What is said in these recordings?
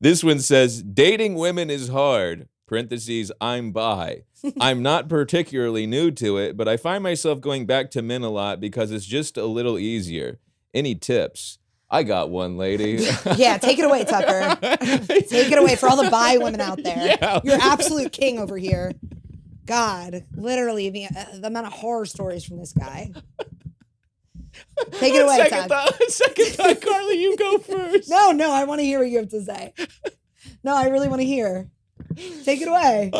This one says, dating women is hard. Parentheses, I'm bi. I'm not particularly new to it, but I find myself going back to men a lot because it's just a little easier. Any tips? I got one, lady. Yeah, take it away, Tucker. Take it away for all the bi women out there. Yeah. You're absolute king over here. God, literally, the amount of horror stories from this guy. Take it away, Tucker. Second thought, Carly, you go first. No, I want to hear what you have to say. No, I really want to hear. Take it away.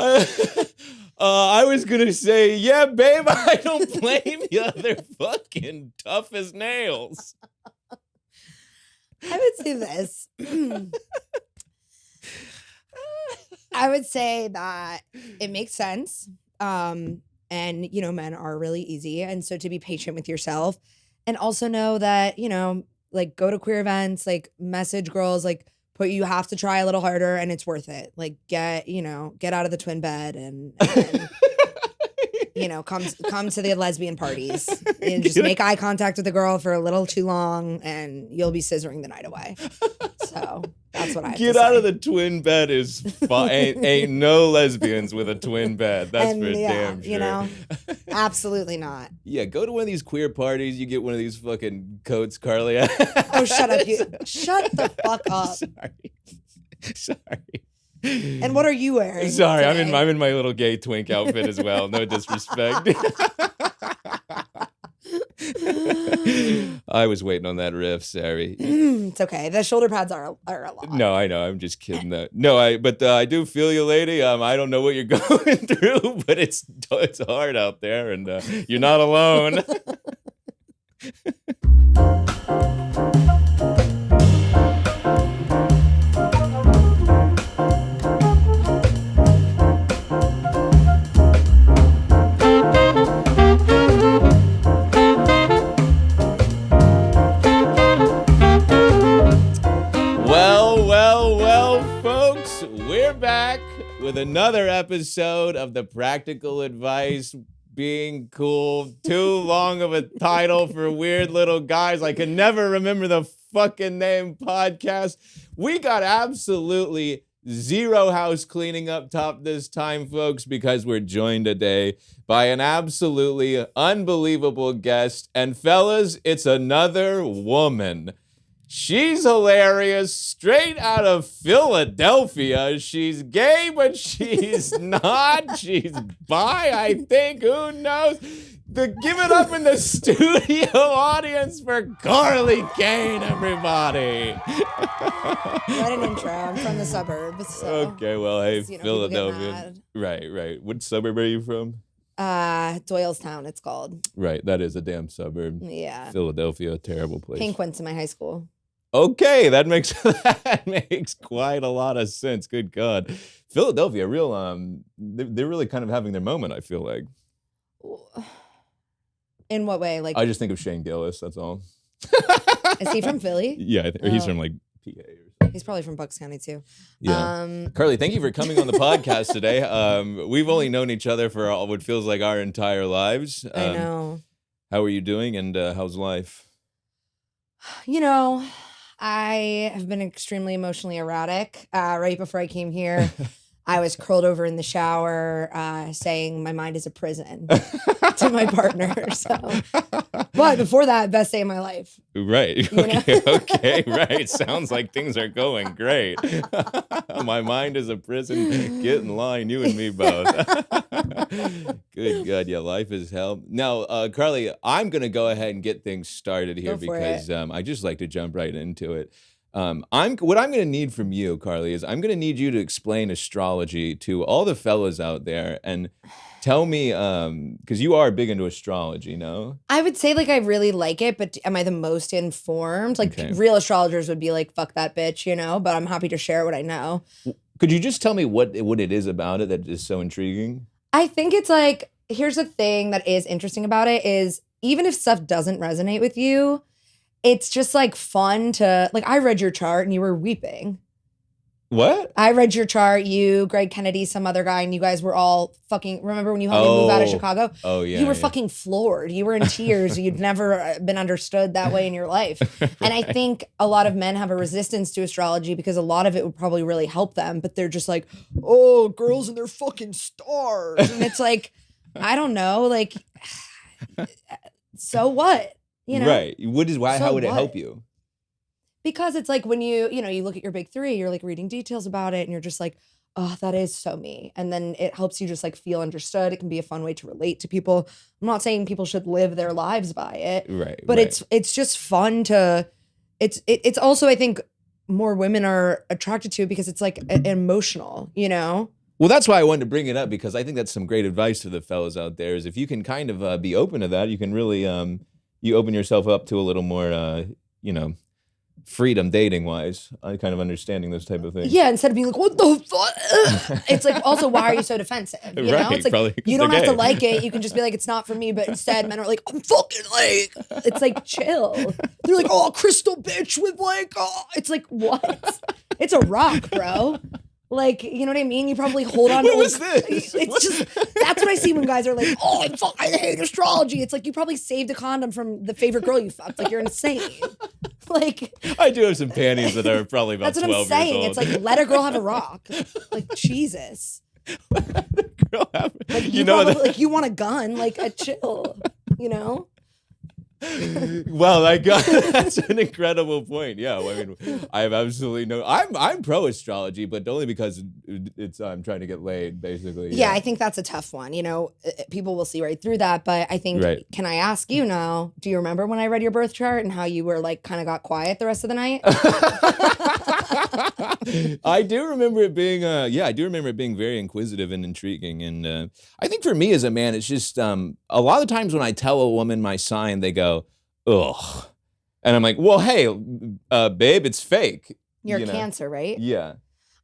I was going to say, yeah, babe, I don't blame you. They're fucking tough as nails. I would say this. I would say that it makes sense. And, men are really easy. And so to be patient with yourself and also know that, like go to queer events, like message girls, like you have to try a little harder and it's worth it. Like get out of the twin bed and come to the lesbian parties and just make eye contact with the girl for a little too long and you'll be scissoring the night away. So that's what I have Get to out say. of the twin bed is fine. ain't no lesbians with a twin bed. That's for damn sure. Absolutely not. Yeah, go to one of these queer parties. You get one of these fucking coats, Carly. Oh, shut up. Shut the fuck up. Sorry. And what are you wearing? Sorry, today? I'm in my little gay twink outfit as well. No disrespect. I was waiting on that riff. Sorry. It's okay. The shoulder pads are a lot. No, I know. I'm just kidding. No, I do feel you, lady. I don't know what you're going through, but it's hard out there, and you're not alone. Well, folks, we're back with another episode of the Practical Advice Being Cool. Too long of a title for weird little guys. I can never remember the fucking name podcast. We got absolutely zero house cleaning up top this time, folks, because we're joined today by an absolutely unbelievable guest. And fellas, it's another woman. She's hilarious, straight out of Philadelphia. She's gay, but she's not. She's bi, I think. Who knows? Give it up in the studio audience for Carly Kane, everybody. What an intro. I'm from the suburbs. So Okay, well, hey, Philadelphia. Right. What suburb are you from? Doylestown, it's called. Right, that is a damn suburb. Yeah. Philadelphia, a terrible place. Pink went to my high school. Okay, that makes quite a lot of sense. Good God, Philadelphia, real they're really kind of having their moment. I feel like. In what way? Like I just think of Shane Gillis. That's all. Is he from Philly? Yeah, or he's from like PA or something. He's probably from Bucks County too. Yeah. Carly, thank you for coming on the podcast today. We've only known each other for what feels like our entire lives. I know. How are you doing, and how's life? I have been extremely emotionally erratic. Right before I came here, I was curled over in the shower saying my mind is a prison to my partner. So, but before that, best day of my life. Right. Okay. Right. Sounds like things are going great. My mind is a prison. Get in line, you and me both. Good God. Yeah, life is hell. Now, Carly, I'm going to go ahead and get things started here because I just like to jump right into it. What I'm going to need from you, Carly, is I'm going to need you to explain astrology to all the fellas out there and tell me, because you are big into astrology, no? I would say I really like it, but am I the most informed? Real astrologers would be like, fuck that bitch, but I'm happy to share what I know. Could you just tell me what it is about it that is so intriguing? I think it's here's the thing that is interesting about it is even if stuff doesn't resonate with you, it's just fun to I read your chart and you were weeping. What? I read your chart, you, Greg Kennedy, some other guy, and you guys were all fucking, remember when you helped me move out of Chicago? Oh, yeah. You were fucking floored. You were in tears. You'd never been understood that way in your life. Right. And I think a lot of men have a resistance to astrology because a lot of it would probably really help them, but they're just like, oh, girls and their fucking stars. And it's like, I don't know, like, so what? You know? Right. How would it what? help you? Because it's like when you look at your big three, you're like reading details about it and you're just like, oh, that is so me. And then it helps you just like feel understood. It can be a fun way to relate to people. I'm not saying people should live their lives by it. Right. But right. it's just fun to, it's also, I think more women are attracted to it because it's like emotional, you know? Well, that's why I wanted to bring it up, because I think that's some great advice to the fellas out there, is if you can kind of be open to that, you can really, you open yourself up to a little more, freedom dating wise, kind of understanding those type of things. Yeah, instead of being like, what the fuck? It's like, also, why are you so defensive? You know? It's like, probably you don't have gay. to like it. You can just be like, it's not for me. But instead, men are like, I'm fucking like, it's like, chill. They're like, oh, crystal bitch with like, oh. It's like, what? It's a rock, bro. Like, you know what I mean? You probably hold on to What was this? It's just, that's what I see when guys are like, oh, I hate astrology. It's like, you probably saved a condom from the favorite girl you fucked. Like, you're insane. Like, I do have some panties that are probably about that's what 12 I'm saying. years It's old. like, let a girl have a rock. Like, Jesus. Girl, Like, you know probably, that. like, you want a gun, like a chill, you know? Well, that's an incredible point. Yeah, I mean, I have absolutely no. I'm pro astrology, but only because it's I'm trying to get laid, basically. Yeah, I think that's a tough one. You know, people will see right through that. But I think, Right. Can I ask you now? Do you remember when I read your birth chart and how you were like kind of got quiet the rest of the night? I do remember it being I do remember it being very inquisitive and intriguing. And I think for me as a man, it's just a lot of times when I tell a woman my sign, they go, ugh. And I'm like, well, hey, babe, it's fake. You're you a know? Cancer, right? Yeah.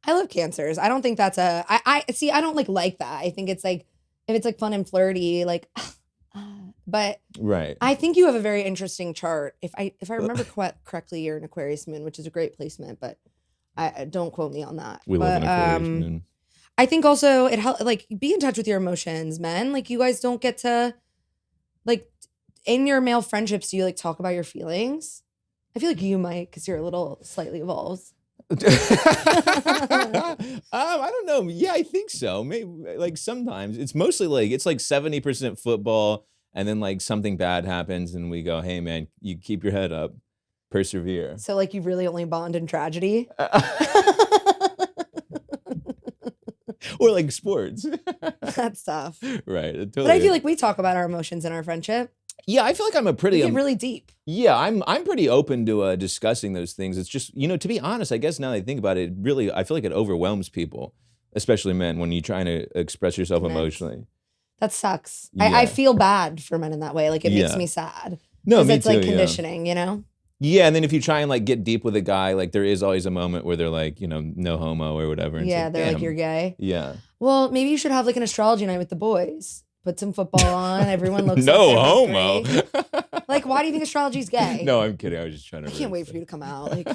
I love Cancers. I don't think that's I see, I don't like that. I think it's like, if it's like fun and flirty, like, but Right. I think you have a very interesting chart. If I remember correctly, you're an Aquarius moon, which is a great placement, but I don't quote me on that. We live in Aquarius moon. I think also it helps, like, be in touch with your emotions, men. Like, you guys don't get to, like, in your male friendships, do you like talk about your feelings? I feel like you might, because you're a little slightly evolved. I don't know. Yeah, I think so. Maybe like sometimes it's mostly like it's like 70% football, and then like something bad happens, and we go, "Hey, man, you keep your head up, persevere." So like you really only bond in tragedy. Or like sports. That's tough. Right. Totally But I feel like we talk about our emotions in our friendship. yeah, I feel like I'm a pretty We get really deep. yeah, I'm pretty open to discussing those things. It's just, to be honest, I guess now that I think about it, really, I feel like it overwhelms people, especially men, when you're trying to express yourself Men. emotionally. That sucks. Yeah. I feel bad for men in that way. Like, it makes Yeah. me sad. No, 'Cause me it's too. like yeah. conditioning, you know? Yeah, and then if you try and like get deep with a guy, like there is always a moment where they're like, no homo or whatever. And it's Yeah, like, they're like, damn. you're gay. Yeah. Well, maybe you should have like an astrology night with the boys. Put some football on. Everyone looks no like homo. they're great. Like, why do you think astrology's gay? No, I'm kidding. I was just trying to. I can't wait for you to come out. Like,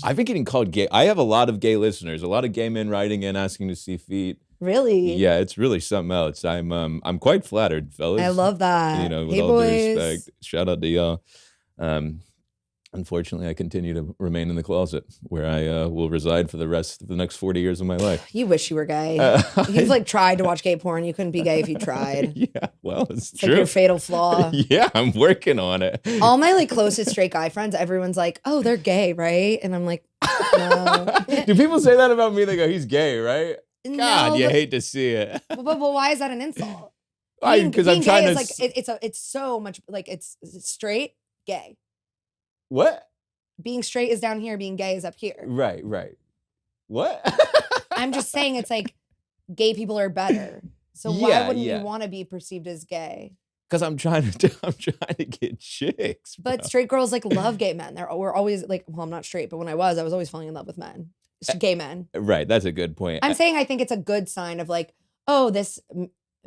I've been getting called gay. I have a lot of gay listeners. A lot of gay men writing in asking to see feet. really? Yeah, it's really something else. I'm quite flattered, fellas. I love that. With Hey, all boys. due respect. Shout out to y'all. Unfortunately, I continue to remain in the closet where I will reside for the rest of the next 40 years of my life. You wish you were gay. You've like tried to watch gay porn. You couldn't be gay if you tried. Yeah, well, it's It's true. like your fatal flaw. Yeah, I'm working on it. All my like closest straight guy friends, everyone's like, "Oh, they're gay, right?" And I'm like, "No." Do people say that about me? They go, "He's gay, right?" God, No, you but- hate to see it. But why is that an insult? Because I'm being trying gay to. is like it's so much like it's straight gay. What? Being straight is down here. Being gay is up here. Right. What? I'm just saying it's like gay people are better. So why Yeah, wouldn't yeah. you want to be perceived as gay? Because I'm trying to get chicks. But bro. straight girls like love gay men. We're always like, well, I'm not straight, but when I was always falling in love with men. It's gay men. Right, that's a good point. I'm saying I think it's a good sign of like, oh, this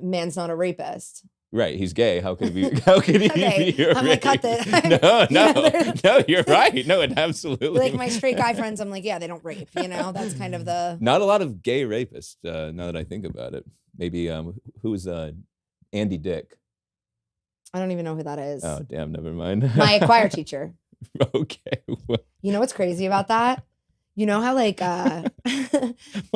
man's not a rapist. Right, he's gay. How could he be? How could he Okay, be a I'm gonna cut rape? that. No, you're right. No, it absolutely. Like my straight guy friends, I'm like, yeah, they don't rape. That's kind of the. Not a lot of gay rapists. Now that I think about it, maybe who's Andy Dick? I don't even know who that is. Oh damn, never mind. My choir teacher. Okay. Well, You know what's crazy about that? You know how like my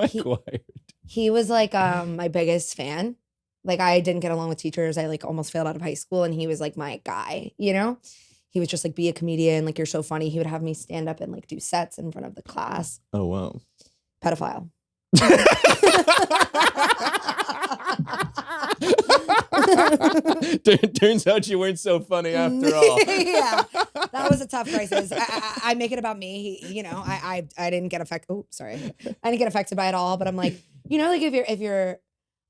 he, choir. he was like my biggest fan. Like I didn't get along with teachers. I like almost failed out of high school, and he was like my guy. He was just like, be a comedian. Like, you're so funny. He would have me stand up and like do sets in front of the class. Oh wow. Pedophile. Turns out you weren't so funny after all. Yeah, that was a tough crisis. I make it about me. I didn't get affected. Oh, sorry, I didn't get affected by it all. But I'm like, like if you're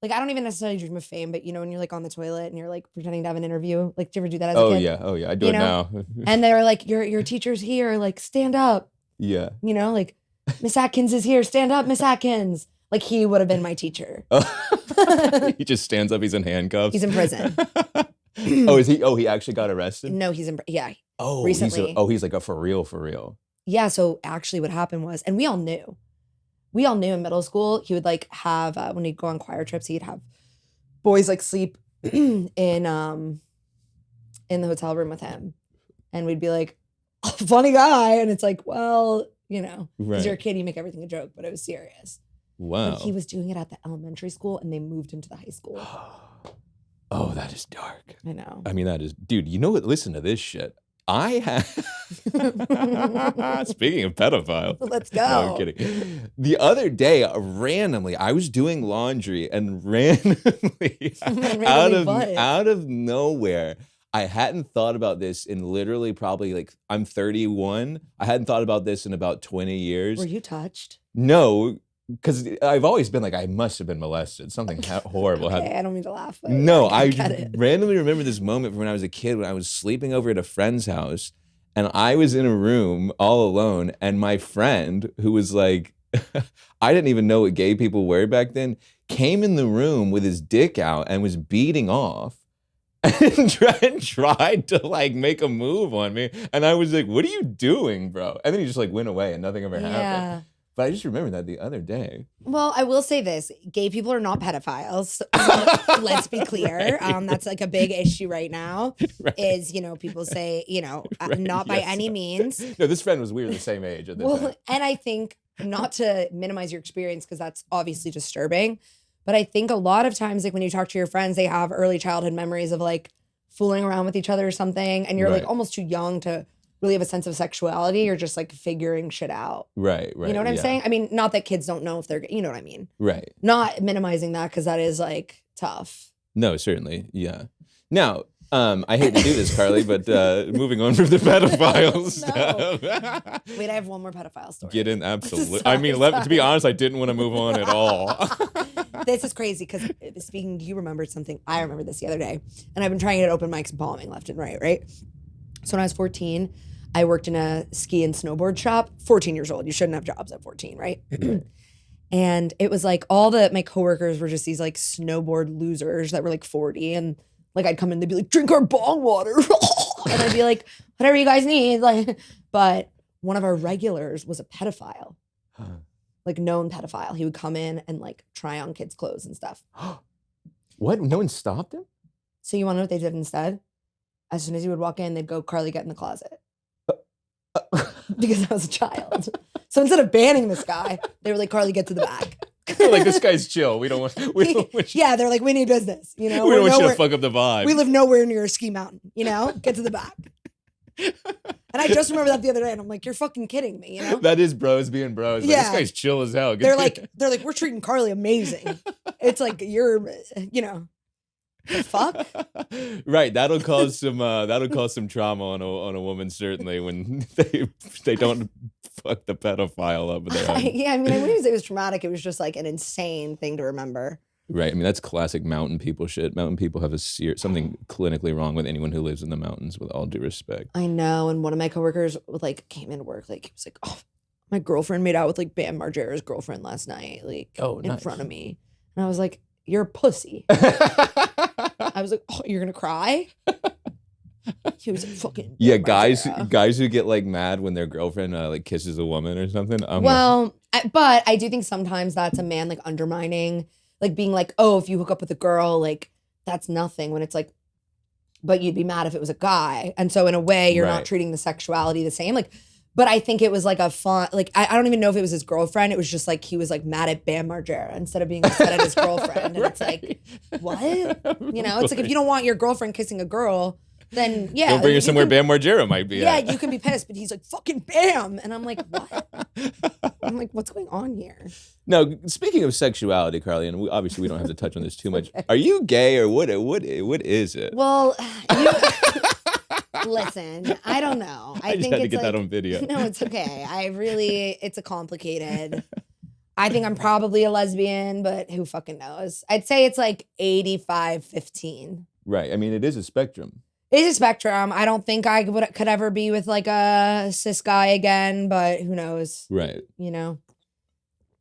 like, I don't even necessarily dream of fame, but when you're like on the toilet and you're like pretending to have an interview, like, do you ever do that as a kid? Oh yeah, I do it now. And they're like, your teacher's here, like, stand up. Yeah. Like, Miss Atkins is here, stand up, Miss Atkins. Like, he would have been my teacher. He just stands up. He's in handcuffs. He's in prison. Is he? Oh, he actually got arrested? No, he's yeah. Oh, recently. He's like a for real. Yeah. So actually, what happened was, and we all knew in middle school, he would like have when he'd go on choir trips, he'd have boys like sleep in the hotel room with him, and we'd be like, oh, funny guy, and it's like, well, because you're a kid, you make everything a joke, but it was serious. Wow. But he was doing it at the elementary school, and they moved into the high school. Oh, that is dark. I know. I mean, that is, dude. You know what? Listen to this shit. I have. Speaking of pedophiles, Let's go. No, I'm kidding. The other day, randomly, I was doing laundry, and randomly, out of nowhere, I hadn't thought about this in literally probably like, I'm 31. I hadn't thought about this in about 20 years. Were you touched? No. Because I've always been like, I must have been molested. Something horrible happened. I don't mean to laugh. But no, I it. randomly remember this moment from when I was a kid when I was sleeping over at a friend's house, and I was in a room all alone, and my friend, who was like, I didn't even know what gay people were back then, came in the room with his dick out and was beating off. And tried to like make a move on me. And I was like, what are you doing, bro? And then he just like went away and nothing ever happened. But I just remember that the other day. Well, I will say this. Gay people are not pedophiles. Let's be clear. Right. That's like a big issue right now is, people say, not by any means. No, this friend was, we were the same age at the time. And I think not to minimize your experience, because that's obviously disturbing. But I think a lot of times, like when you talk to your friends, they have early childhood memories of like fooling around with each other or something. And you're like almost too young to really have a sense of sexuality. You're just like figuring shit out. Right. You know what I'm saying? I mean, not that kids don't know if they're, you know what I mean? Right. Not minimizing that, because that is like tough. No, certainly. Yeah. Now, I hate to do this, Carly, but moving on from the pedophile stuff. Wait, I have one more pedophile story. Get in, absolutely. Sorry. I mean, to be honest, I didn't want to move on at all. This is crazy, because speaking, you remembered something. I remember this the other day, and I've been trying to get open mics and palming left and right? So when I was 14, I worked in a ski and snowboard shop. 14 years old. You shouldn't have jobs at 14, right? And it was like my coworkers were just these like snowboard losers that were like 40, and like I'd come in, they'd be like, drink our bong water. And I'd be like, whatever you guys need. Like, but one of our regulars was a pedophile. Like known pedophile. He would come in and like try on kids' clothes and stuff. What? No one stopped him? So you want to know what they did instead? As soon as he would walk in, they'd go, Carly, get in the closet. Because I was a child. So instead of banning this guy, they were like, Carly, get to the back. Like, this guy's chill. We don't want yeah, they're like, we need business. We don't want you to fuck up the vibe. We live nowhere near a ski mountain, Get to the back. And I just remember that the other day, and I'm like, you're fucking kidding me, That is bros being bros. Like, this guy's chill as hell. They're like, we're treating Carly amazing. It's like, you're, the fuck? Right. That'll cause some trauma on a woman, certainly, when they don't fuck the pedophile up there. Yeah, I mean, I wouldn't even say it was traumatic. It was just like an insane thing to remember. Right. I mean, that's classic mountain people shit. Mountain people have something clinically wrong with anyone who lives in the mountains, with all due respect. I know. And one of my coworkers came into work, he was like, oh, my girlfriend made out with like Bam Margera's girlfriend last night, in front of me. And I was like, you're a pussy. I was like, oh, you're gonna cry? He was like, fucking. Yeah, Margera. guys who get like mad when their girlfriend like kisses a woman or something. Well, but I do think sometimes that's a man like undermining, like being like, oh, if you hook up with a girl, like that's nothing. When it's like, but you'd be mad if it was a guy. And so in a way, you're not Right. treating the sexuality the same. Like, but I think it was like a fun, like I don't even know if it was his girlfriend. It was just like he was like mad at Bam Margera instead of being upset at his girlfriend. And it's like, what? You know, it's like if you don't want your girlfriend kissing a girl, then yeah. Don't bring her you somewhere can- Bam Margera might be Yeah, at. you can be pissed, but he's like, fucking Bam. And I'm like, what? I'm like, what's going on here? Now, speaking of sexuality, Carly, and obviously we don't have to touch on this too much. Are you gay or what is it? Well, listen, I don't know. I just think had to it's get that like- on video. No, it's okay. It's a complicated. I think I'm probably a lesbian, but who fucking knows? I'd say it's like 85-15. Right. I mean, it is a spectrum. It's a spectrum. I don't think I could ever be with like a cis guy again, but who knows? Right. You know?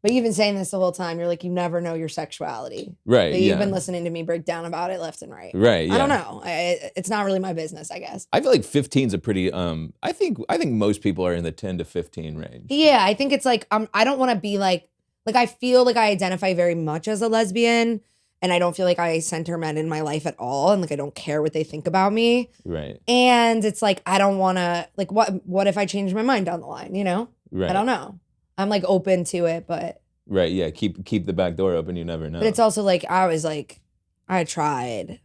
But you've been saying this the whole time. You're like, you never know your sexuality. Right. But Yeah. you've been listening to me break down about it left and right. Right. Yeah. I don't know. It's not really my business, I guess. I feel like 15 is a pretty I think most people are in the 10 to 15 range. Yeah, I think it's like I don't want to be like I feel like I identify very much as a lesbian, and I don't feel like I center men in my life at all, and like I don't care what they think about me. Right. And it's like I don't want to like what if I change my mind down the line, you know? Right. I don't know. I'm like open to it, but Right. Yeah. Keep the back door open. You never know. but it's also like I was like I tried,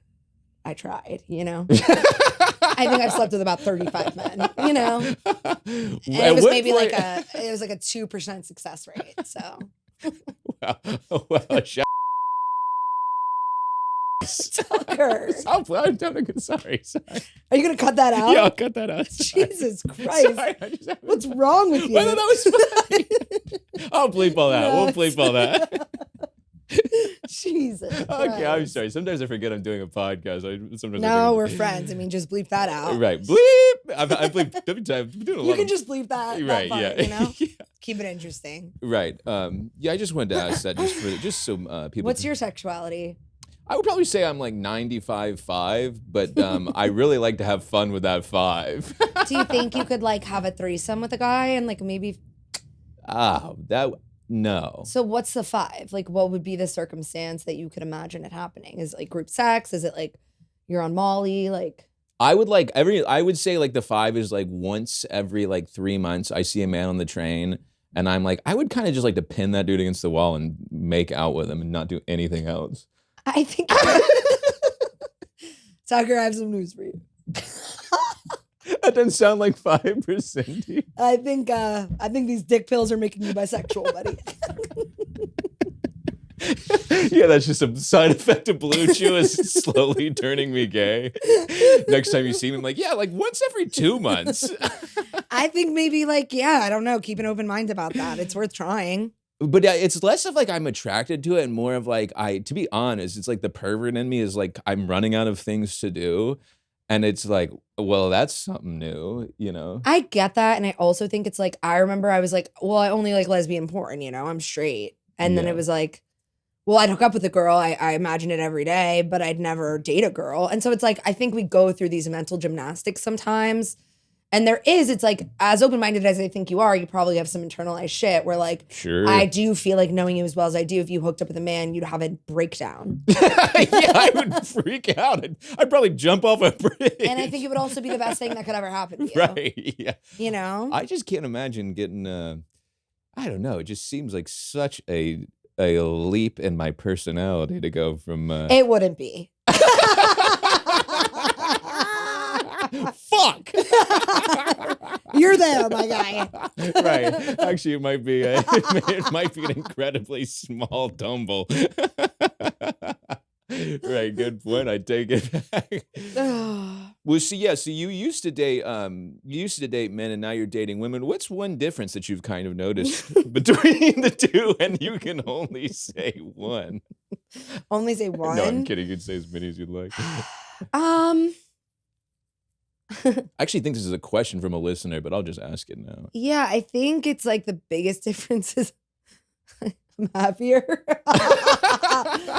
you know? I think I've slept with about 35 men, you know? And it was maybe like a 2% success rate. So well, shout. Tucker. Sorry. Are you gonna cut that out? Yeah, I'll cut that out. Sorry. Jesus Christ. Sorry, What's wrong with you? Well, that was funny. I'll bleep all that. No, We'll bleep all that. Jesus Christ. Okay, I'm sorry. Sometimes I forget I'm doing a podcast. Sometimes I No, forget. we're friends. I mean, just bleep that out. Right. Bleep. I bleep every time. I'm doing a lot You can of- just bleep that. Right. Part, Yeah. You know? Yeah. Keep it interesting. Right. Yeah. I just wanted to ask that just so people. What's your sexuality? I would probably say I'm like 95.5, but I really like to have fun with that 5. Do you think you could like have a threesome with a guy and like maybe? No. So what's the 5? Like, what would be the circumstance that you could imagine it happening? Is it like group sex? Is it like you're on Molly? Like. I would say like the 5 is like once every like 3 months I see a man on the train and I'm like, I would kind of just like to pin that dude against the wall and make out with him and not do anything else. I think. Tucker, I have some news for you. That doesn't sound like 5%. Dude. I think these dick pills are making you bisexual, buddy. Yeah, that's just a side effect of Blue Chew is slowly turning me gay. Next time you see me, I'm like, yeah, like once every 2 months. I think maybe like, yeah, I don't know. Keep an open mind about that. It's worth trying. But yeah, it's less of like I'm attracted to it and more of like to be honest, it's like the pervert in me is like I'm running out of things to do. And it's like, well, that's something new, you know? I get that. And I also think it's like, I remember I was like, well, I only like lesbian porn, you know, I'm straight. And then Yeah. it was like, well, I'd hook up with a girl. I imagine it every day, but I'd never date a girl. And so it's like, I think we go through these mental gymnastics sometimes. And it's like, as open-minded as I think you are, you probably have some internalized shit where like, Sure. I do feel like knowing you as well as I do, if you hooked up with a man, you'd have a breakdown. Yeah, I would freak out. I'd probably jump off a bridge. And I think it would also be the best thing that could ever happen to you. Right, yeah. You know? I just can't imagine getting, I don't know, it just seems like such a leap in my personality to go from... It wouldn't be. Fuck! You're there, my guy. Right. Actually, it might be it might be an incredibly small tumble. Right. Good point. I take it back. Well, so you used to date men, and now you're dating women. What's one difference that you've kind of noticed between the two? And you can only say one. Only say one? No, I'm kidding. You can say as many as you'd like. I actually think this is a question from a listener, but I'll just ask it now. Yeah, I think it's like the biggest difference is I'm happier.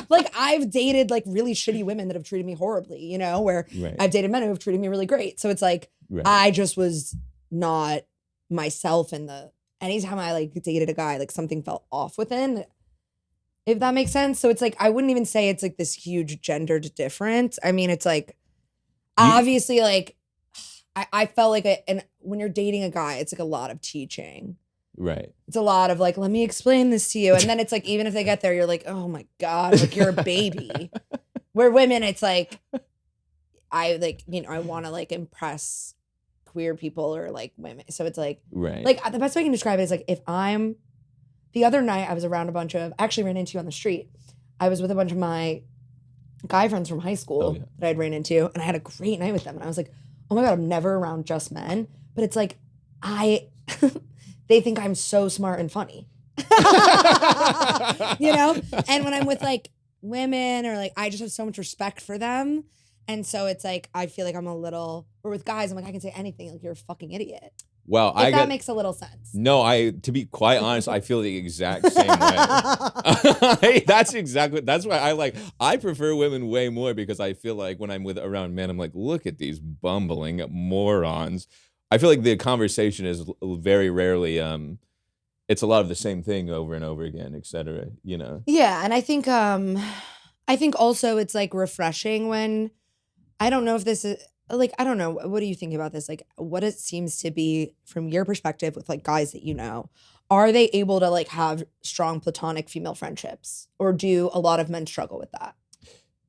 Like I've dated like really shitty women that have treated me horribly, you know, where Right. I've dated men who have treated me really great. So it's like, Right. I just was not myself anytime I like dated a guy, like something felt off within, if that makes sense. So it's like, I wouldn't even say it's like this huge gendered difference. I mean, it's like, obviously like, I felt like and when you're dating a guy, it's like a lot of teaching. Right. It's a lot of like, let me explain this to you. And then it's like, even if they get there, you're like, oh my God, like you're a baby. Where women, it's like, I like, you know, I want to like impress queer people or like women. So it's like, Right. like the best way I can describe it is like, the other night I was around I actually ran into you on the street. I was with a bunch of my guy friends from high school that I'd ran into, and I had a great night with them. And I was like, oh my God, I'm never around just men. But it's like, they think I'm so smart and funny. You know? And when I'm with like women or like, I just have so much respect for them. And so it's like, I feel like or with guys, I'm like, I can say anything. Like, you're a fucking idiot. Well, that makes a little sense. No, to be quite honest, I feel the exact same way. That's why I prefer women way more, because I feel like when I'm around men, I'm like, look at these bumbling morons. I feel like the conversation is very rarely, it's a lot of the same thing over and over again, et cetera, you know? Yeah. And I think also it's like refreshing when, I don't know if this is, like, I don't know. What do you think about this? Like, what it seems to be from your perspective with like guys that you know, are they able to like have strong platonic female friendships, or do a lot of men struggle with that?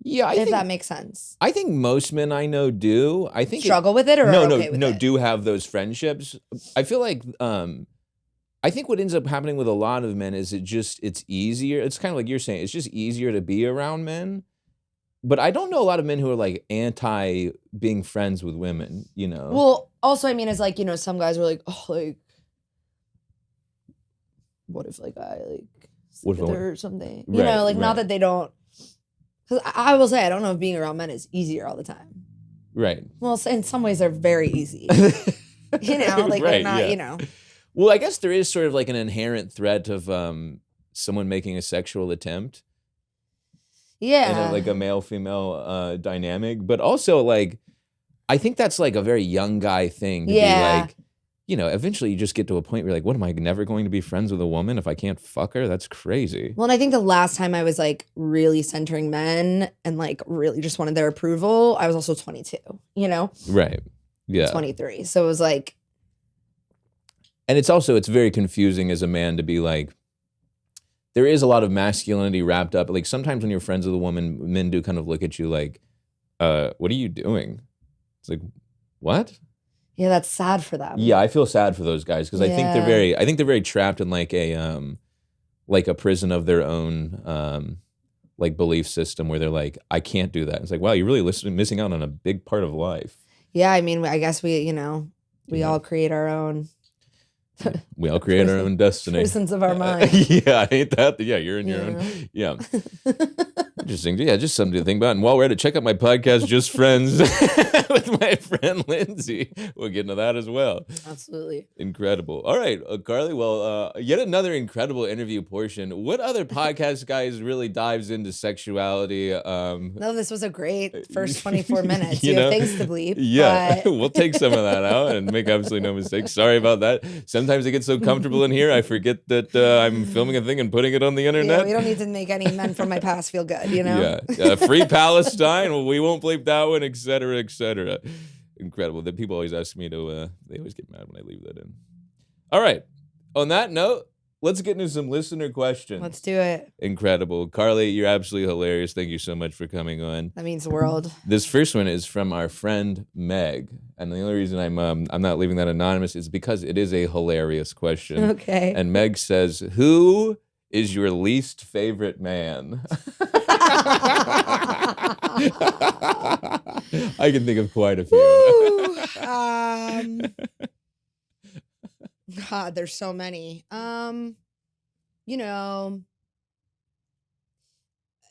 Yeah, if that makes sense. I think most men I know do. I think struggle with it, or do have those friendships. I feel like I think what ends up happening with a lot of men is it's easier. It's kind of like you're saying. It's just easier to be around men. But I don't know a lot of men who are like anti being friends with women, you know? Well, also, I mean, it's like, you know, some guys are like, oh, like, what if like I like sleep with her or something? You know, like not that they don't. Because I will say, I don't know if being around men is easier all the time. Right. Well, in some ways they're very easy. You know, like they're not, you know. Well, I guess there is sort of like an inherent threat of someone making a sexual attempt. Yeah. And like a male-female dynamic. But also, like, I think that's like a very young guy thing to be like, you know, eventually you just get to a point where you're like, what, am I never going to be friends with a woman if I can't fuck her? That's crazy. Well, and I think the last time I was like really centering men and like really just wanted their approval, I was also 22, you know? Right. Yeah. 23. So it was like. And it's very confusing as a man to be like, there is a lot of masculinity wrapped up. Like sometimes when you're friends with a woman, men do kind of look at you like, what are you doing? It's like, what? Yeah, that's sad for them. Yeah, I feel sad for those guys because I think they're very trapped in like a prison of their own like belief system where they're like, I can't do that. It's like, wow, you're really missing out on a big part of life. Yeah, I mean, I guess we all create our own. We all create our own destiny. Prisons of our mind. Yeah, ain't that? Yeah, you're in your own. Yeah. Interesting. Yeah, just something to think about. And while we're at it, check out my podcast, Just Friends, with my friend Lindsay. We'll get into that as well. Absolutely. Incredible. All right, Carly. Well, yet another incredible interview portion. What other podcast guys really dives into sexuality? No, this was a great first 24 minutes. You have things to bleep. Yeah, we'll take some of that out and make absolutely no mistakes. Sorry about that. Sometimes I get so comfortable in here, I forget that I'm filming a thing and putting it on the internet. Yeah, we don't need to make any men from my past feel good, you know? Yeah. Free Palestine. Well, we won't bleep that one, et cetera, et cetera. Incredible. The people always ask me to, they always get mad when I leave that in. All right. On that note, let's get into some listener questions. Let's do it. Incredible. Carly, you're absolutely hilarious. Thank you so much for coming on. That means the world. This first one is from our friend Meg. And the only reason I'm not leaving that anonymous is because it is a hilarious question. Okay. And Meg says, who is your least favorite man? I can think of quite a few. God, there's so many. You know,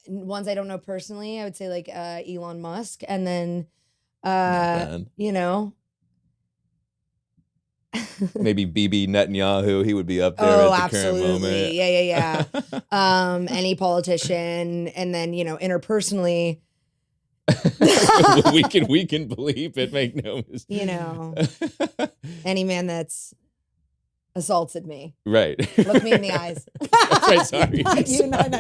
ones I don't know personally, I would say like Elon Musk, and then you know, maybe Bibi Netanyahu, he would be up there Oh, at the current moment. absolutely. Yeah. Any politician, and then interpersonally, we can bleep it, make no mistake. any man that's assaulted me. Right. Look me in the eyes. That's right, sorry. I'm kidding. I'm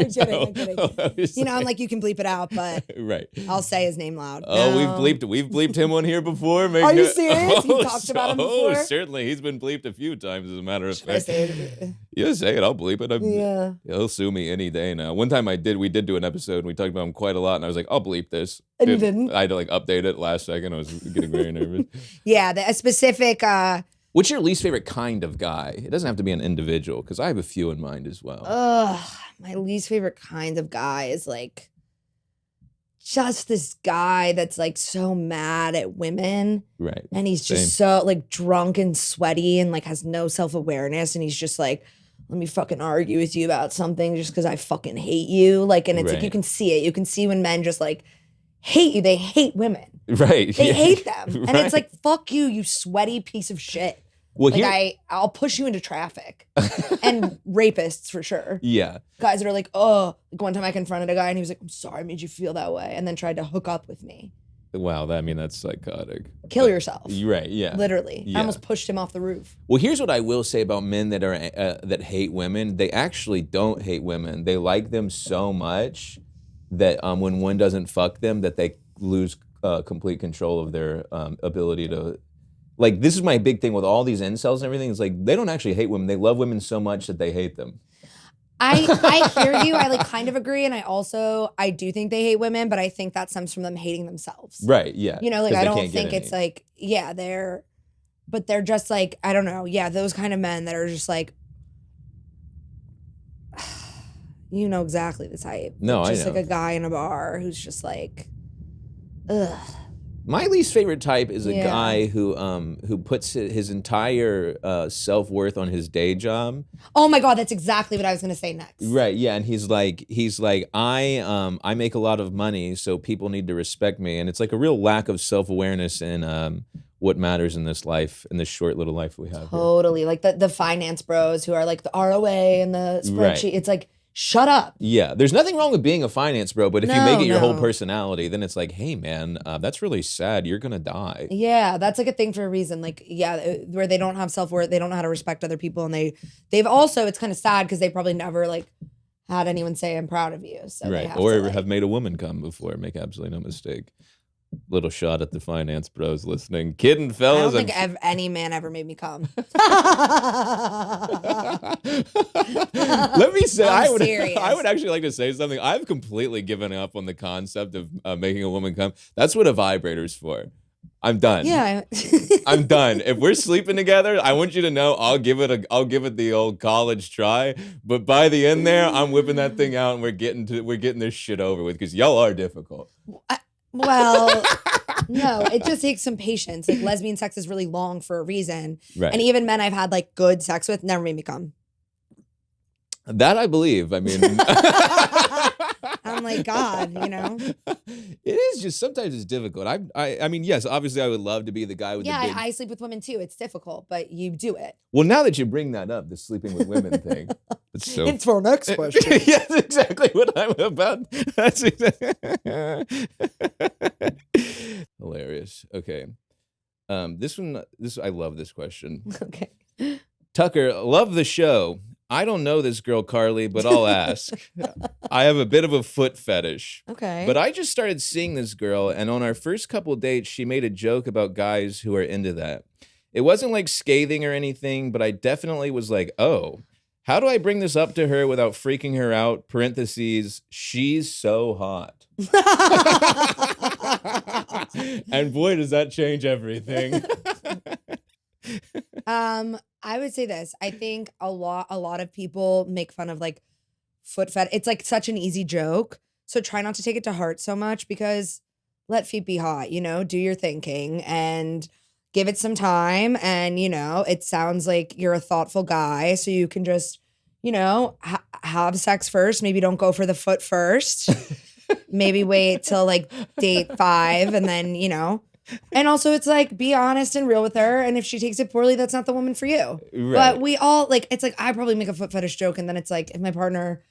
kidding. No, I'm like, you can bleep it out, but right. I'll say his name loud. Oh, No. we've bleeped him on here before. Are you serious? You've talked about him before? Oh, certainly. He's been bleeped a few times, as a matter of Should I fact. say it? Yeah, say it. I'll bleep it. Yeah. He'll sue me any day now. One time we did do an episode and we talked about him quite a lot, and I was like, I'll bleep this. And you didn't? I had to update it last second. I was getting very nervous. Yeah, a specific What's your least favorite kind of guy? It doesn't have to be an individual, because I have a few in mind as well. my least favorite kind of guy is just this guy that's so mad at women. Right. And he's just so drunk and sweaty and has no self-awareness, and he's just let me fucking argue with you about something just because I fucking hate you. And it's you can see it. You can see when men just hate you. They hate women. Right. They hate them. Right. And it's fuck you, you sweaty piece of shit. Well, I'll push you into traffic. And rapists for sure. Yeah. Guys that are one time I confronted a guy and he was I'm sorry I made you feel that way, and then tried to hook up with me. Wow, that's psychotic. Kill yourself. Right, yeah. Literally. Yeah. I almost pushed him off the roof. Well, here's what I will say about men that are that hate women. They actually don't hate women. They like them so much that when one doesn't fuck them, that they lose complete control of their ability to... this is my big thing with all these incels and everything. It's they don't actually hate women. They love women so much that they hate them. I hear you. I kind of agree, and I do think they hate women, but I think that stems from them hating themselves. Right, yeah. I don't think it's they're just I don't know. Yeah, those kind of men that are just you know exactly the type. No, I know. Just a guy in a bar who's just ugh. My least favorite type is a guy who puts his entire self-worth on his day job. Oh my God, that's exactly what I was gonna say next. Right, yeah, and he's like I make a lot of money, so people need to respect me, and it's a real lack of self-awareness in what matters in this life, in this short little life we have. Totally, the finance bros who are the ROA and the spreadsheet. Right. It's shut up. Yeah, there's nothing wrong with being a finance bro, but if you make it your whole personality, then it's hey man, that's really sad. You're gonna die. Yeah, that's a thing for a reason. Where they don't have self-worth, they don't know how to respect other people, and they've also, it's kind of sad because they probably never had anyone say I'm proud of you. So right, or have made a woman come before. Make absolutely no mistake. Little shot at the finance bros listening. Kidding, fellas. I don't think any man ever made me come. Let me say, I would actually like to say something. I've completely given up on the concept of making a woman come. That's what a vibrator's for. I'm done. Yeah. I'm done. If we're sleeping together, I want you to know I'll give it the old college try. But by the end there, I'm whipping that thing out and we're getting this shit over with, because y'all are difficult. Well, no, it just takes some patience. Lesbian sex is really long for a reason. Right. And even men I've had good sex with never made me come. That I believe. I mean, I'm God, It is just, sometimes it's difficult. I mean, yes, obviously I would love to be the guy with the big... I sleep with women too. It's difficult, but you do it. Well, now that you bring that up, the sleeping with women thing. It's for our next question. Yes, exactly what I'm about. That's exactly... Hilarious. Okay. I love this question. Okay. Tucker, love the show. I don't know this girl, Carly, but I'll ask. I have a bit of a foot fetish. Okay. But I just started seeing this girl, and on our first couple of dates, she made a joke about guys who are into that. It wasn't scathing or anything, but I definitely was oh, how do I bring this up to her without freaking her out? Parentheses, she's so hot. And boy, does that change everything. I would say this. I think a lot of people make fun of foot fetish. It's such an easy joke. So try not to take it to heart so much, because let feet be hot, do your thinking and give it some time. And, it sounds like you're a thoughtful guy. So you can just, have sex first. Maybe don't go for the foot first. Maybe wait till date 5 and then, And also it's like, be honest and real with her. And if she takes it poorly, that's not the woman for you. Right. But we all like, it's like, I probably make a foot fetish joke. And then it's like, if my partner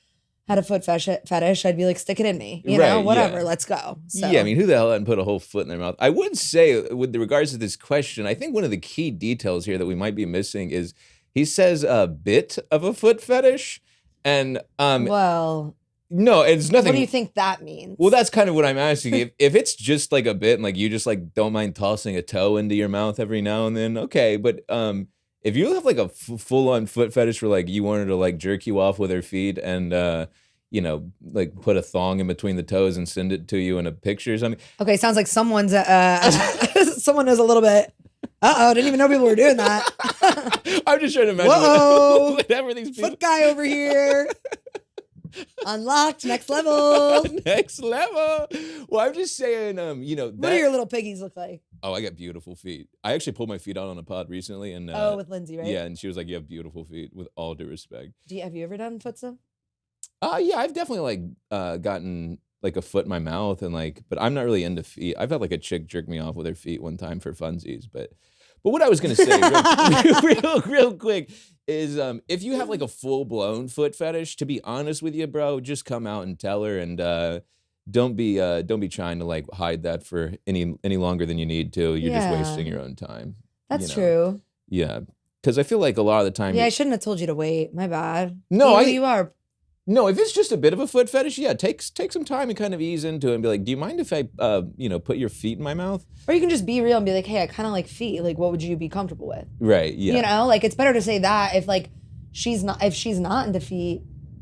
had a foot fetish, I'd be like, stick it in me, you know, Right, whatever, yeah. let's go. So. Yeah, I mean, who the hell hadn't put a whole foot in their mouth? I would say, with regards to this question, I think one of the key details here that we might be missing is he says a bit of a foot fetish. And well, no, it's nothing. What do you think that means? Well, that's kind of what I'm asking. If it's just like a bit and like you just like don't mind tossing a toe into your mouth every now and then, okay. But if you have like a full-on foot fetish where like you wanted to like jerk you off with her feet and you know, like put a thong in between the toes and send it to you in a picture or something. Okay, sounds like someone's someone is a little bit. Didn't even know people were doing that. I'm just trying to imagine whatever these people. Foot guy over here. Unlocked, next level. Next level. Well, I'm just saying, you know. What do your little piggies look like? Oh, I got beautiful feet. I actually pulled my feet out on a pod recently. And with Lindsay, right? Yeah, and she was like, you have beautiful feet, with all due respect. Have you ever done foot stuff? Yeah, I've definitely like gotten like a foot in my mouth and like, but I'm not really into feet. I've had like a chick jerk me off with her feet one time for funsies, but what I was gonna say real quick is if you have like a full blown foot fetish, to be honest with you, bro, just come out and tell her, and don't be trying to like hide that for any longer than you need to. You're just wasting your own time. That's true. Yeah, because I feel like a lot of the time. Yeah, I shouldn't have told you to wait. My bad. No, you are. No, if it's just a bit of a foot fetish, yeah, take some time and kind of ease into it and be like, do you mind if I, put your feet in my mouth? Or you can just be real and be like, hey, I kind of like feet. Like, what would you be comfortable with? Right. Yeah. You know, like it's better to say that if she's not into feet,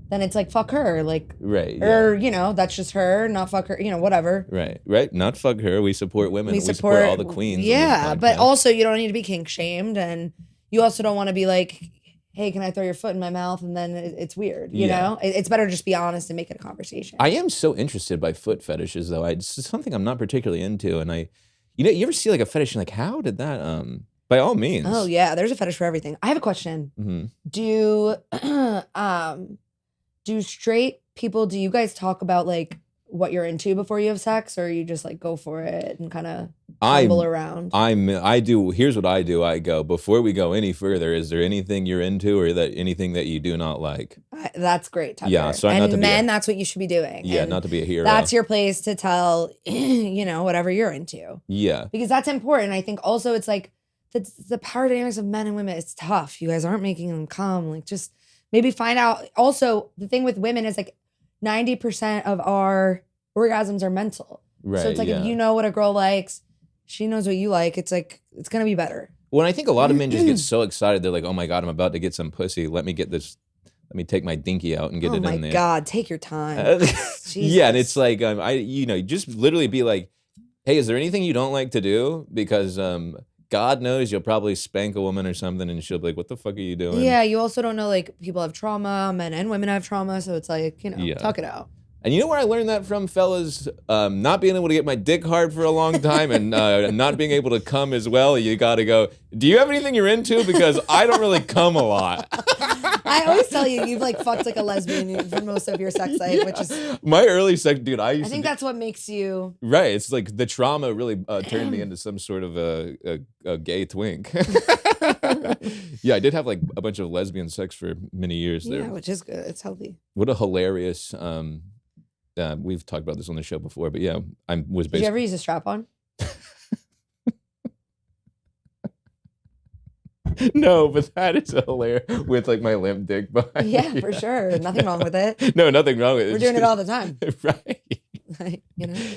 then it's like fuck her. Like. Right. Yeah. Or that's just her, not fuck her. Whatever. Right. Right. Not fuck her. We support women. We support all the queens. Yeah, but also you don't need to be kink shamed, and you also don't want to be like, hey, can I throw your foot in my mouth? And then it's weird, you know? It's better to just be honest and make it a conversation. I am so interested by foot fetishes, though. It's something I'm not particularly into. And you ever see like a fetish and like, how did that, by all means. Oh, yeah. There's a fetish for everything. I have a question. Mm-hmm. Do straight people, do you guys talk about like what you're into before you have sex, or you just like go for it and kind of fumble around? I do. Here's what I do. I go, before we go any further, is there anything you're into or anything that you do not like? That's great, Tucker. Yeah, so and men, that's what you should be doing. Yeah, and not to be a hero. That's your place to tell, whatever you're into. Yeah. Because that's important. I think also it's like the power dynamics of men and women, it's tough. You guys aren't making them come. Like just maybe find out. Also, the thing with women is like 90% of our orgasms are mental. Right. So it's like if you know what a girl likes, she knows what you like. It's like it's gonna be better. Well, I think a lot of men just get so excited. They're like, "Oh my god, I'm about to get some pussy. Let me get this. Let me take my dinky out and get it in there." Oh my god, take your time. Yeah, and it's like just literally be like, "Hey, is there anything you don't like to do?" Because God knows you'll probably spank a woman or something, and she'll be like, "What the fuck are you doing?" Yeah, you also don't know, like, people have trauma, men and women have trauma, so it's like, talk it out. And you know where I learned that from, fellas? Not being able to get my dick hard for a long time and not being able to come as well. You gotta go, do you have anything you're into? Because I don't really come a lot. I always tell you, you've like fucked like a lesbian for most of your sex life, which is... My early sex, dude, I think that's what makes you... Right, it's like the trauma really turned me into some sort of a gay twink. Yeah, I did have like a bunch of lesbian sex for many years there. Yeah, which is good. It's healthy. What a hilarious... we've talked about this on the show before, but yeah, I was basically... Did you ever use a strap-on? No, but that is hilarious with like my limp dick behind. Yeah, for sure. Nothing wrong with it. No, nothing wrong with it. We're doing it all the time. Right.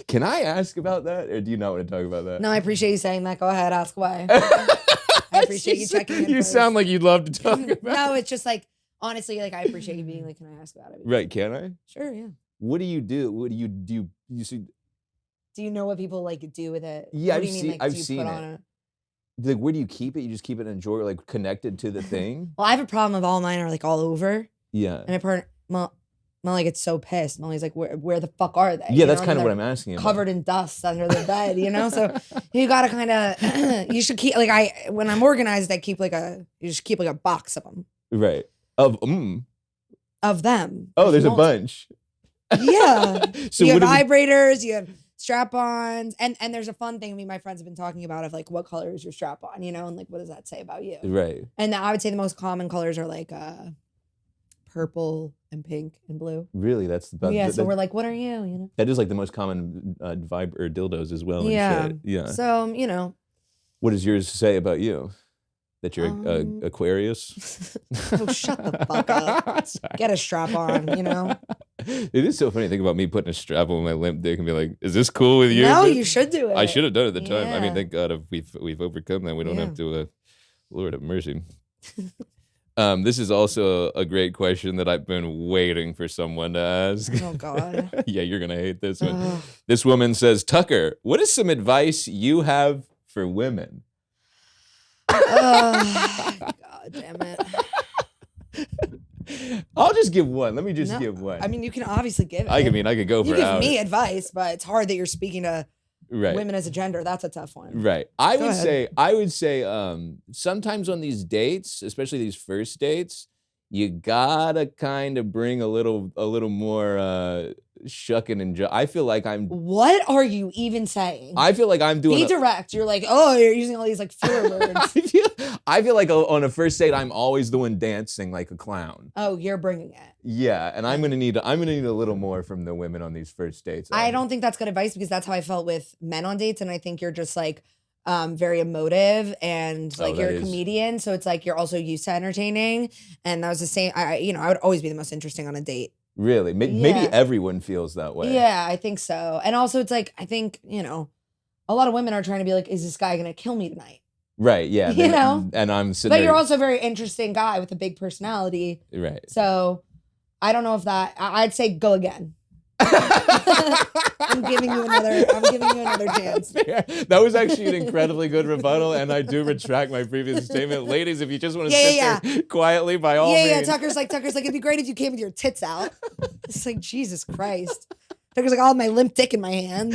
Can I ask about that, or do you not want to talk about that? No, I appreciate you saying that. Go ahead, ask why. I appreciate you checking in. You sound like you'd love to talk about it. No, it's just like, honestly, like I appreciate you being like, can I ask about it? Right, can I? Sure, yeah. What do you do? What do you see? Do you know what people like do with it? Yeah, I've seen it. Like, where do you keep it? You just keep it in a drawer, like connected to the thing? Well, I have a problem of all mine are like all over. Yeah. And my partner, Molly gets so pissed. Molly's like, where the fuck are they? Yeah, that's kind of what I'm asking about. Covered in dust under the bed, So you gotta kind of, you should keep, like when I'm organized, you just keep like a box of them. Right. Of them. Oh, there's there's a bunch. Yeah. So you have vibrators, you have strap-ons, and there's a fun thing me and my friends have been talking about of like, what color is your strap-on, you know, and like, what does that say about you? Right. And I would say the most common colors are like purple and pink and blue. Really, that's about. Yeah, so we're like, what are you? You know. That is like the most common vibe or dildos as well. Yeah. And shit. Yeah. So you know. What does yours say about you? That you're Aquarius? Oh, shut the fuck up. Get a strap on, you know? It is so funny to think about me putting a strap on my limp dick and be like, is this cool with you? No, you should do it. I should have done it at the time. I mean, Yeah. thank God we've overcome that. We don't have to, Lord have mercy. This is also a great question that I've been waiting for someone to ask. Oh, God. Yeah, you're going to hate this one. This woman says, Tucker, what is some advice you have for women? God damn it. I'll just give one. Let me just give one. I mean, you can obviously give it. I could go for you give hours. me advice, but it's hard that you're speaking to women as a gender. That's a tough one. Right. I would say sometimes on these dates, especially these first dates, you gotta kind of bring a little more shucking and I feel like I'm. What are you even saying? I feel like I'm doing. Be direct. You're like, oh, you're using all these like filler words. I feel like on a first date, I'm always doing dancing like a clown. Oh, you're bringing it. Yeah, and I'm gonna need a little more from the women on these first dates. I don't think that's good advice because that's how I felt with men on dates, and I think you're just like very emotive and like you're a comedian, so it's like you're also used to entertaining, and that was the same. I would always be the most interesting on a date. Really? Maybe everyone feels that way. Yeah, I think so. And also, it's like I think a lot of women are trying to be like, is this guy gonna kill me tonight? Right, yeah. You know? And I'm sitting But there. you're also a very interesting guy with a big personality. Right. So I don't know if I'd say go again. I'm giving you another chance. That was actually an incredibly good rebuttal, and I do retract my previous statement. Ladies, if you just want to sit there quietly, by all means. Yeah, Tucker's like, it'd be great if you came with your tits out. It's like, Jesus Christ. Tucker's like, I'll have my limp dick in my hand.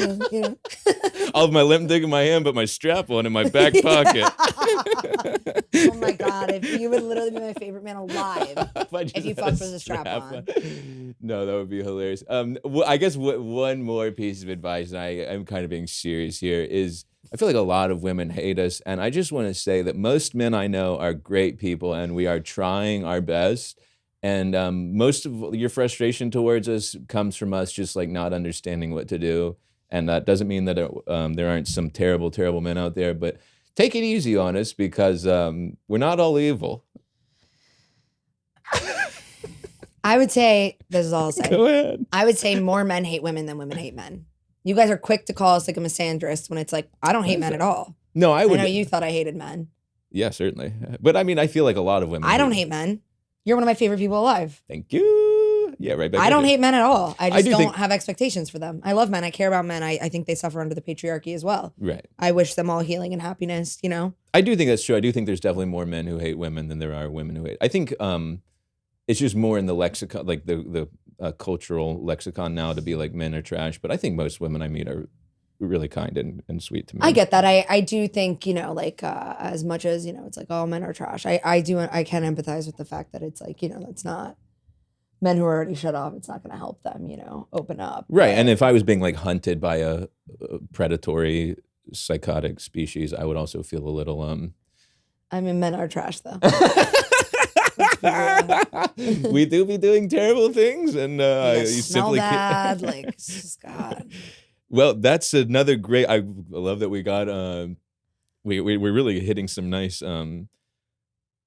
I'll have my limp dick in my hand, but my strap on in my back pocket. Oh my God, if you would literally be my favorite man alive if you fucked with a strap on. No, that would be hilarious. I guess one more piece of advice, and I'm kind of being serious here, is I feel like a lot of women hate us, and I just want to say that most men I know are great people, and we are trying our best. And most of your frustration towards us comes from us just like not understanding what to do. And that doesn't mean that there aren't some terrible, terrible men out there, but take it easy on us because we're not all evil. I would say, this is all I'll say. Go ahead. I would say more men hate women than women hate men. You guys are quick to call us like a misandrist when it's like, I don't hate men at all. No, I would. I know you thought I hated men. Yeah, certainly. But I mean, I feel like a lot of women. I don't hate men. You're one of my favorite people alive. Thank you. Yeah, right back. I don't hate men at all. I just don't think have expectations for them. I love men. I care about men. I think they suffer under the patriarchy as well. Right. I wish them all healing and happiness, I do think that's true. I do think there's definitely more men who hate women than there are women who hate. I think it's just more in the lexicon, like the cultural lexicon now to be like men are trash. But I think most women I meet are really kind and sweet to me. I get that. I do think, as much as, it's like, oh, men are trash. I can empathize with the fact that it's like, that's not men who are already shut off. It's not going to help them, open up. Right. And if I was being like hunted by a predatory psychotic species, I would also feel a little, I mean, men are trash though. We do be doing terrible things and you smell simply bad, can't. like, God. Well, that's another great. I love that we got. We're really hitting some nice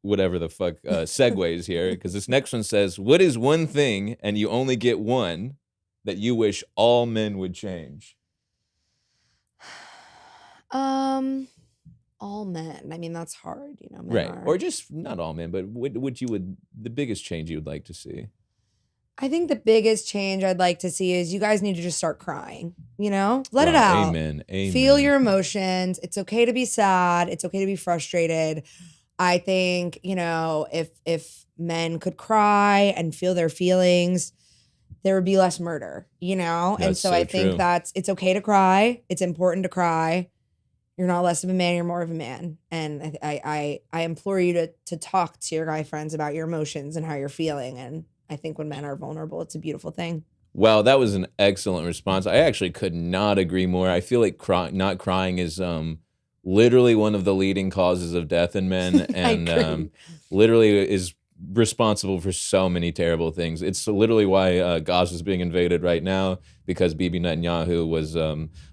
whatever the fuck segues here because this next one says, "What is one thing, and you only get one, that you wish all men would change?" All men. I mean, that's hard, men Right, are. or just not all men, but what you would the biggest change you would like to see. I think the biggest change I'd like to see is you guys need to just start crying, Let it Wow, out. Amen. Feel your emotions. It's okay to be sad. It's okay to be frustrated. I think, if men could cry and feel their feelings, there would be less murder, And That's so so I think true. it's okay to cry. It's important to cry. You're not less of a man, you're more of a man. And I implore you to talk to your guy friends about your emotions and how you're feeling. And I think when men are vulnerable, it's a beautiful thing. Wow, that was an excellent response. I actually could not agree more. I feel like not crying is literally one of the leading causes of death in men, and literally is responsible for so many terrible things. It's literally why Gaza is being invaded right now, because Bibi Netanyahu was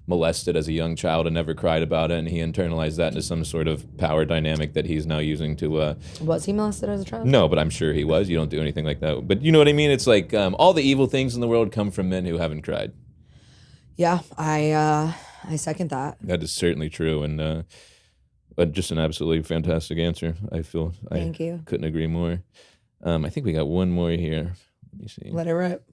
molested as a young child and never cried about it, and he internalized that into some sort of power dynamic that he's now using to... Was he molested as a child? No, but I'm sure he was. You don't do anything like that. But you know what I mean? It's like all the evil things in the world come from men who haven't cried. Yeah, I second that. That is certainly true, and just an absolutely fantastic answer. I feel Thank you. Couldn't agree more. I think we got one more here. Let me see. Let it rip.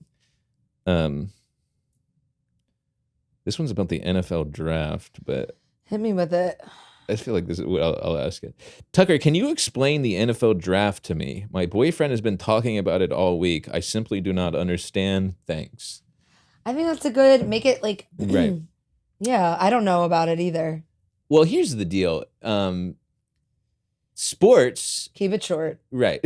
This one's about the NFL draft, but hit me with it. I feel like this is what I'll ask it. Tucker, can you explain the NFL draft to me? My boyfriend has been talking about it all week. I simply do not understand. Thanks. I think that's a good, make it like, right. Yeah, I don't know about it either. Well, here's the deal. Sports. Keep it short. Right.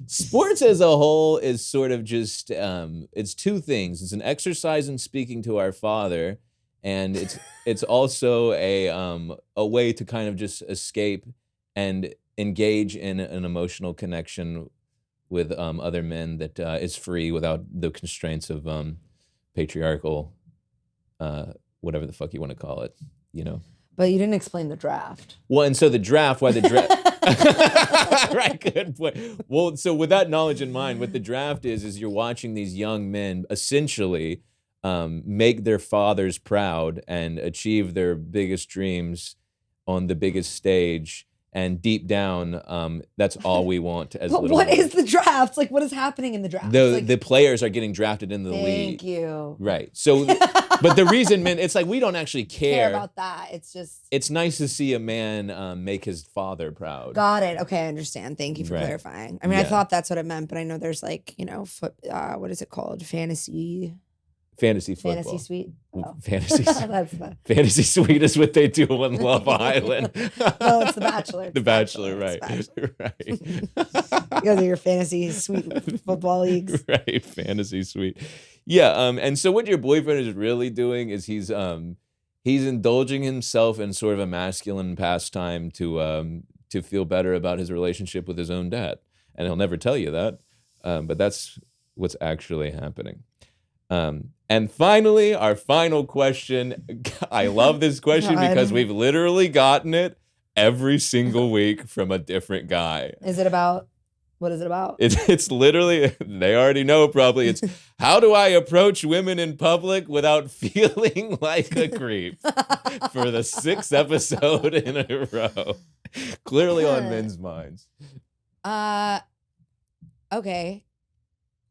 Sports as a whole is sort of just, it's two things. It's an exercise in speaking to our Father, and it's also a way to kind of just escape and engage in an emotional connection with other men that is free without the constraints of patriarchal, whatever the fuck you want to call it, you know. But you didn't explain the draft. Well, and so the draft, why the draft? Right, good point. Well, so with that knowledge in mind, what the draft is you're watching these young men essentially make their fathers proud and achieve their biggest dreams on the biggest stage. And deep down, that's all we want as little what men. is the draft? Like, what is happening in the draft? The players are getting drafted into the league. Thank you. Right. So, but the reason, man, it's like we don't actually care about that. It's just... It's nice to see a man make his father proud. Got it. Okay, I understand. Thank you for clarifying. I mean, I thought that's what it meant, but I know there's like, you know, what is it called? Fantasy football. Fantasy suite. Oh. Fantasy. That's the... Fantasy suite is what they do on Love Island. Oh, it's The Bachelor. The Bachelor, right. Right. You guys are your fantasy suite football leagues. Right, fantasy suite. Yeah, and so what your boyfriend is really doing is he's indulging himself in sort of a masculine pastime to feel better about his relationship with his own dad. And he'll never tell you that, but that's what's actually happening. And finally, our final question. I love this question because we've literally gotten it every single week from a different guy. Is it about, what is it about? It's literally, they already know probably, it's how do I approach women in public without feeling like a creep for the 6th episode in a row. Clearly on men's minds. Okay.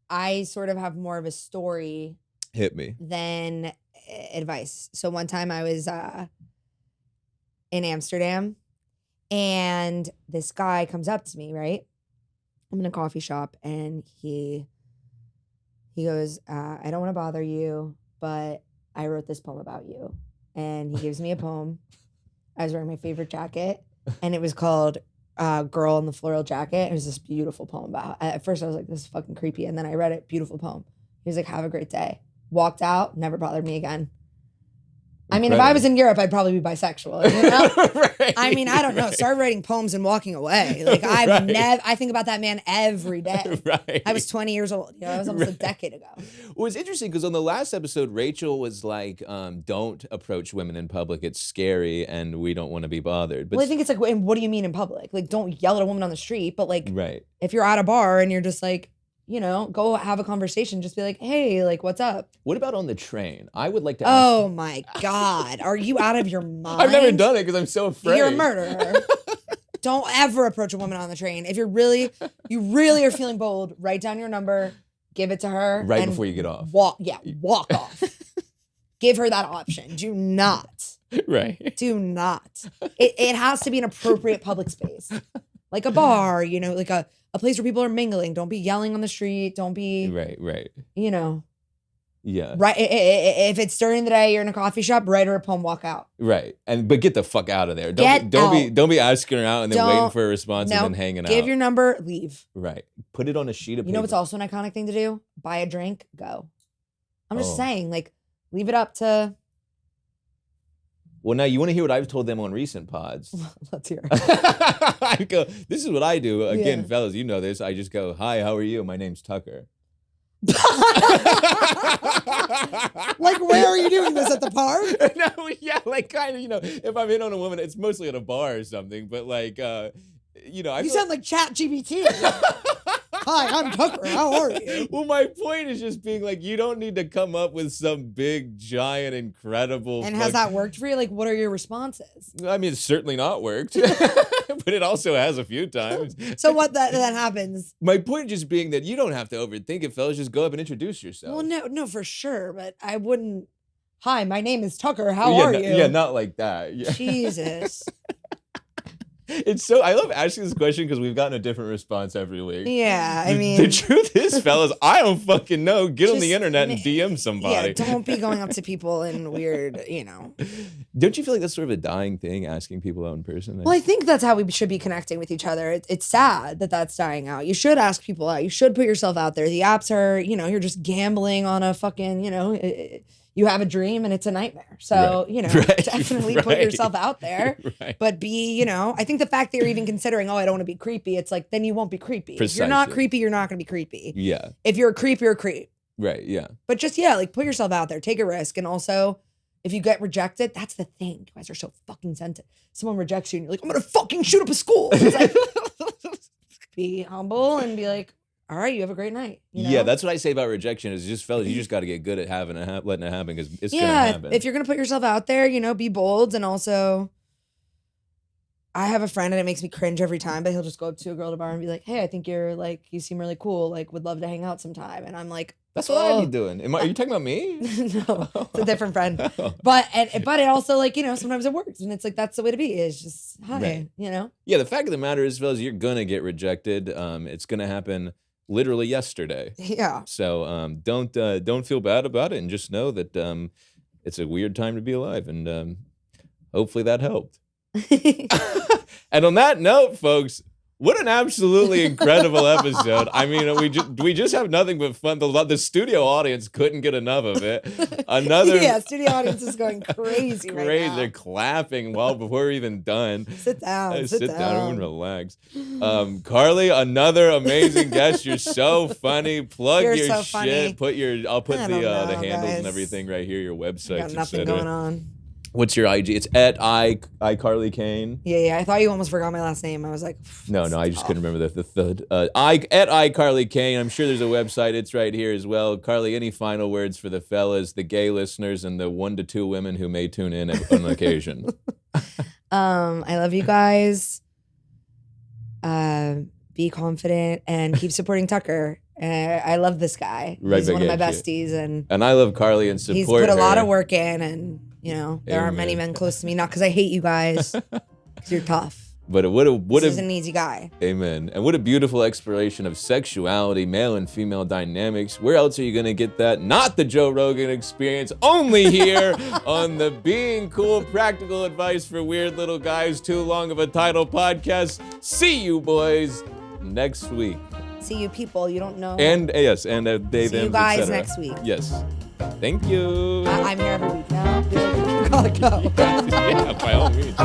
I sort of have more of a story. Hit me. Than advice. So one time I was in Amsterdam, and this guy comes up to me, right? I'm in a coffee shop, and he goes, I don't want to bother you, but I wrote this poem about you. And he gives me a poem. I was wearing my favorite jacket, and it was called Girl in the Floral Jacket. It was this beautiful poem about, at first I was like, this is fucking creepy. And then I read it, beautiful poem. He was like, have a great day. Walked out, never bothered me again. I mean, if I was in Europe, I'd probably be bisexual. You know? Right. I mean, I don't know. Started writing poems and walking away. Like I think about that man every day. Right. I was 20 years old. You know, that was almost a decade ago. Well, it's interesting because on the last episode, Rachel was like, "Don't approach women in public. It's scary, and we don't want to be bothered." But well, I think it's like, what do you mean in public? Like, don't yell at a woman on the street. But like, if you're at a bar and you're just like, you know, go have a conversation. Just be like, hey, like, what's up? What about on the train? I would like to ask. Oh, my God. Are you out of your mind? I've never done it because I'm so afraid. You're a murderer. Don't ever approach a woman on the train. If you really are feeling bold, write down your number, give it to her. Right before you get off. Walk off. Give her that option. Do not. Right. Do not. It has to be an appropriate public space. Like a bar, you know, like a place where people are mingling. Don't be yelling on the street. Don't be right. You know. Yeah. Right. If it's during the day, you're in a coffee shop, write her a poem, walk out. Right. But get the fuck out of there. Get out. Don't be asking her out and then waiting Don't- for a response and then hanging out. Give your number, leave. Right. Put it on a sheet of paper. You know what's also an iconic thing to do? Buy a drink, go. I'm just Oh. saying, like, leave it up to. Well, now you want to hear what I've told them on recent pods. Let's hear. I go, this is what I do. Again, Yeah. fellas, you know this. I just go, hi, how are you? My name's Tucker. Like, where are you doing this, at the park? No, yeah, like kind of, if I'm in on a woman, it's mostly at a bar or something, but like, I You feel- sound like ChatGPT. Hi, I'm Tucker. How are you? Well, my point is just being like, you don't need to come up with some big, giant, incredible. And has that worked for you? Like, what are your responses? I mean, it's certainly not worked, but it also has a few times. So what that happens? My point just being that you don't have to overthink it, fellas. Just go up and introduce yourself. Well, no, for sure. But I wouldn't. Hi, my name is Tucker. How yeah, are no- you? Yeah, not like that. Yeah. Jesus. It's so, I love asking this question because we've gotten a different response every week. Yeah, I mean. The truth is, fellas, I don't fucking know. Get on the Just internet and ma- DM somebody. Yeah, don't be going up to people in weird, Don't you feel like that's sort of a dying thing, asking people out in person? Well, I think that's how we should be connecting with each other. It's sad that that's dying out. You should ask people out. You should put yourself out there. The apps are, you're just gambling on a fucking, you have a dream and it's a nightmare. So, Right. definitely put Right. yourself out there. Right. But be, I think the fact that you're even considering, I don't want to be creepy. It's like, then you won't be creepy. If you're not Precisely. creepy, you're not going to be creepy. Yeah. If you're a creep, you're a creep. Right. Yeah. But just, like put yourself out there, take a risk. And also, if you get rejected, that's the thing. You guys are so fucking sensitive. Someone rejects you and you're like, I'm going to fucking shoot up a school. It's like, be humble and be like, all right, you have a great night. Yeah, that's what I say about rejection is just, fellas, you just got to get good at letting it happen because it's going to yeah, happen. if you're going to put yourself out there, be bold. And also, I have a friend and it makes me cringe every time, but he'll just go up to a girl at a bar and be like, hey, I think you seem really cool. Like, would love to hang out sometime. And I'm like, That's what I'd be doing. Are you talking about me? No, it's a different friend. But it also sometimes it works. And it's like, that's the way to be. It's just, hi, Right. Yeah, the fact of the matter is, fellas, you're going to get rejected. It's going to happen literally yesterday. Yeah. So don't feel bad about it and just know that it's a weird time to be alive. And hopefully that helped. And on that note, folks, what an absolutely incredible episode. I mean, we just have nothing but fun. The studio audience couldn't get enough of it. Yeah, studio audience is going crazy right now. They're clapping before we're even done. Sit down. Sit down, everyone relax. Carly, another amazing guest. You're so funny. Plug You're your so shit. funny. I'll put I the don't know, handles and guys. everything right here, your website. Got nothing going on. What's your IG? It's at Carly Kane. Yeah. I thought you almost forgot my last name. I was like, No, I just couldn't remember the at Carly Kane. I'm sure there's a website. It's right here as well. Carly, any final words for the fellas, the gay listeners, and the 1 to 2 women who may tune in on occasion? I love you guys. Be confident and keep supporting Tucker. I love this guy. Right He's one of my back at you. besties, and And I love Carly and support he's put a lot her. of work in. And there aren't many Amen. men close to me. Not because I hate you guys, because you're tough. But This is an easy guy. Amen. And what a beautiful exploration of sexuality, male and female dynamics. Where else are you going to get that? Not the Joe Rogan Experience, only here on the Being Cool Practical Advice for Weird Little Guys Too Long of a Title podcast. See you boys next week. See you people. You don't know. And yes, and they See them, you guys etc. next week. Yes. Thank you. I'm here every week now. Gotta go. Yeah, by all means.